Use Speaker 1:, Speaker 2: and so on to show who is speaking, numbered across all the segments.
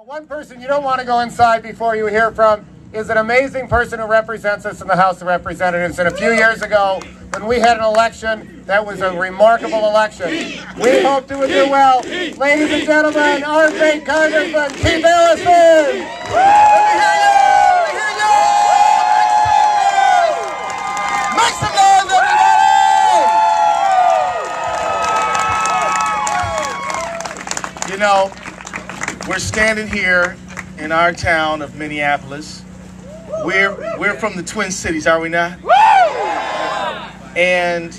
Speaker 1: One person you don't want to go inside before you hear from is an amazing person who represents us in the House of Representatives. And a few years ago, when we had an election, that was a remarkable election. We hoped it would do well. Ladies and gentlemen, our great Congressman, Keith Ellison! Let me hear you! Let me hear you! Make some noise, everybody!
Speaker 2: You know, we're standing here in our town of Minneapolis. We're from the Twin Cities, are we not? And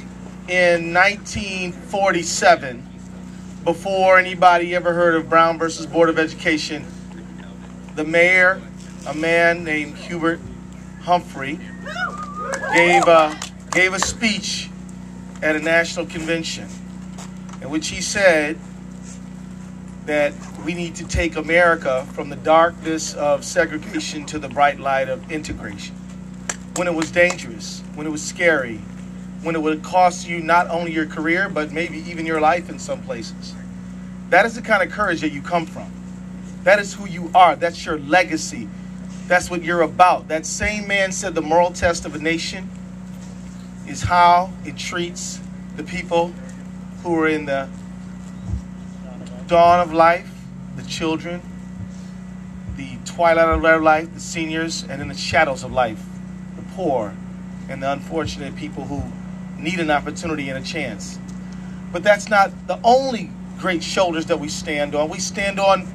Speaker 2: in 1947, before anybody ever heard of Brown versus Board of Education, the mayor, a man named Hubert Humphrey, gave a speech at a national convention in which he said that we need to take America from the darkness of segregation to the bright light of integration. When it was dangerous, when it was scary, when it would cost you not only your career, but maybe even your life in some places. That is the kind of courage that you come from. That is who you are. That's your legacy. That's what you're about. That same man said the moral test of a nation is how it treats the people who are in the dawn of life, the children, the twilight of their life, the seniors, and in the shadows of life, the poor and the unfortunate people who need an opportunity and a chance. But that's not the only great shoulders that we stand on. We stand on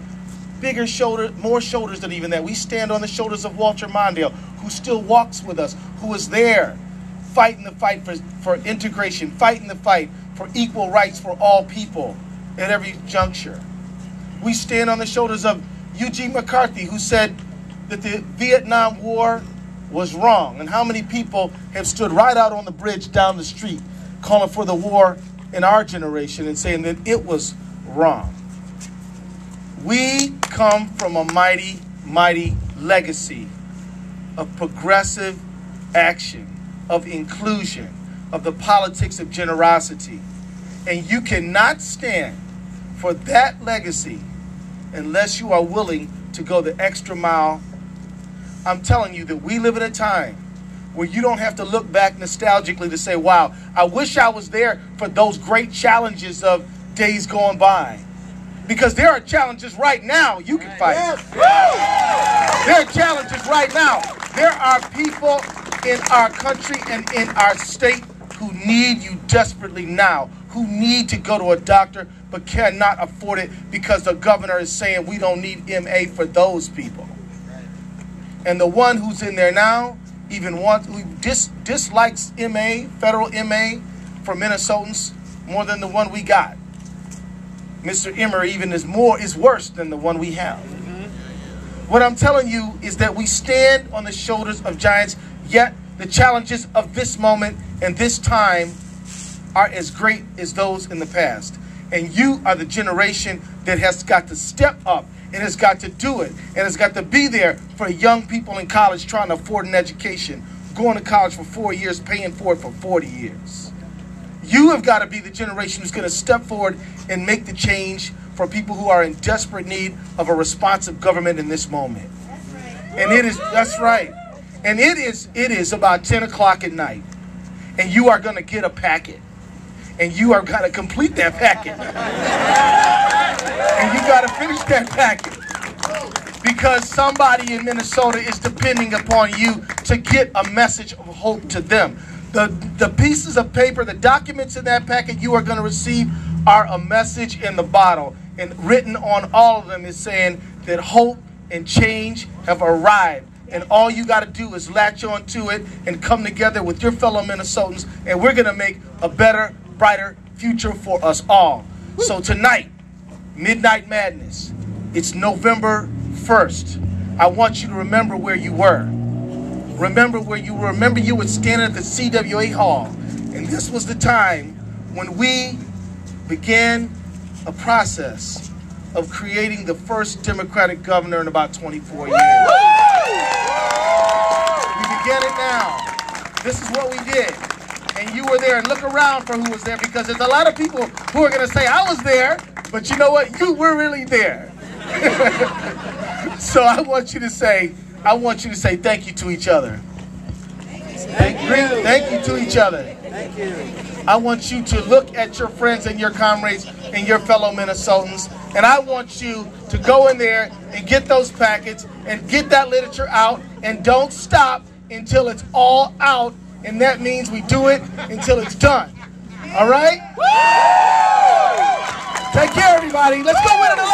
Speaker 2: bigger shoulders, more shoulders than even that. We stand on the shoulders of Walter Mondale, who still walks with us, who is there fighting the fight for integration, fighting the fight for equal rights for all people at every juncture. We stand on the shoulders of Eugene McCarthy, who said that the Vietnam War was wrong. And how many people have stood right out on the bridge down the street calling for the war in our generation and saying that it was wrong. We come from a mighty, mighty legacy of progressive action, of inclusion, of the politics of generosity. And you cannot stand for that legacy unless you are willing to go the extra mile. I'm telling you that we live in a time where you don't have to look back nostalgically to say, wow, I wish I was there for those great challenges of days gone by. Because there are challenges right now you can fight. There are challenges right now. There are people in our country and in our state who need you desperately now, who need to go to a doctor but cannot afford it because the governor is saying we don't need MA for those people. And the one who's in there now even dislikes MA, federal MA for Minnesotans more than the one we got. Mr. Emmer even is worse than the one we have. What I'm telling you is that we stand on the shoulders of giants, yet the challenges of this moment and this time are as great as those in the past. And you are the generation that has got to step up and has got to do it and has got to be there for young people in college trying to afford an education, going to college for 4 years, paying for it for 40 years. You have got to be the generation who's going to step forward and make the change for people who are in desperate need of a responsive government in this moment. That's right. And that's right. And it is about 10 o'clock at night. And you are going to get a packet. And you are going to complete that packet. And you got to finish that packet. Because somebody in Minnesota is depending upon you to get a message of hope to them. The pieces of paper, the documents in that packet you are going to receive are a message in the bottle. And written on all of them is saying that hope and change have arrived. And all you got to do is latch on to it and come together with your fellow Minnesotans. And we're going to make a better, brighter future for us all. So tonight, Midnight Madness, it's November 1st. I want you to remember where you were. Remember where you were. Remember you were standing at the CWA Hall. And this was the time when we began a process of creating the first Democratic governor in about 24 years. We began it now. This is what we did. And you were there, and look around for who was there, because there's a lot of people who are going to say, I was there, but you know what? You were really there. So I want you to say thank you to each other. Thank you to each other.
Speaker 3: Thank you.
Speaker 2: I want you to look at your friends and your comrades and your fellow Minnesotans, and I want you to go in there and get those packets and get that literature out, and don't stop until it's all out, and that means we do it until it's done. All right? Take care, everybody. Let's go win an election.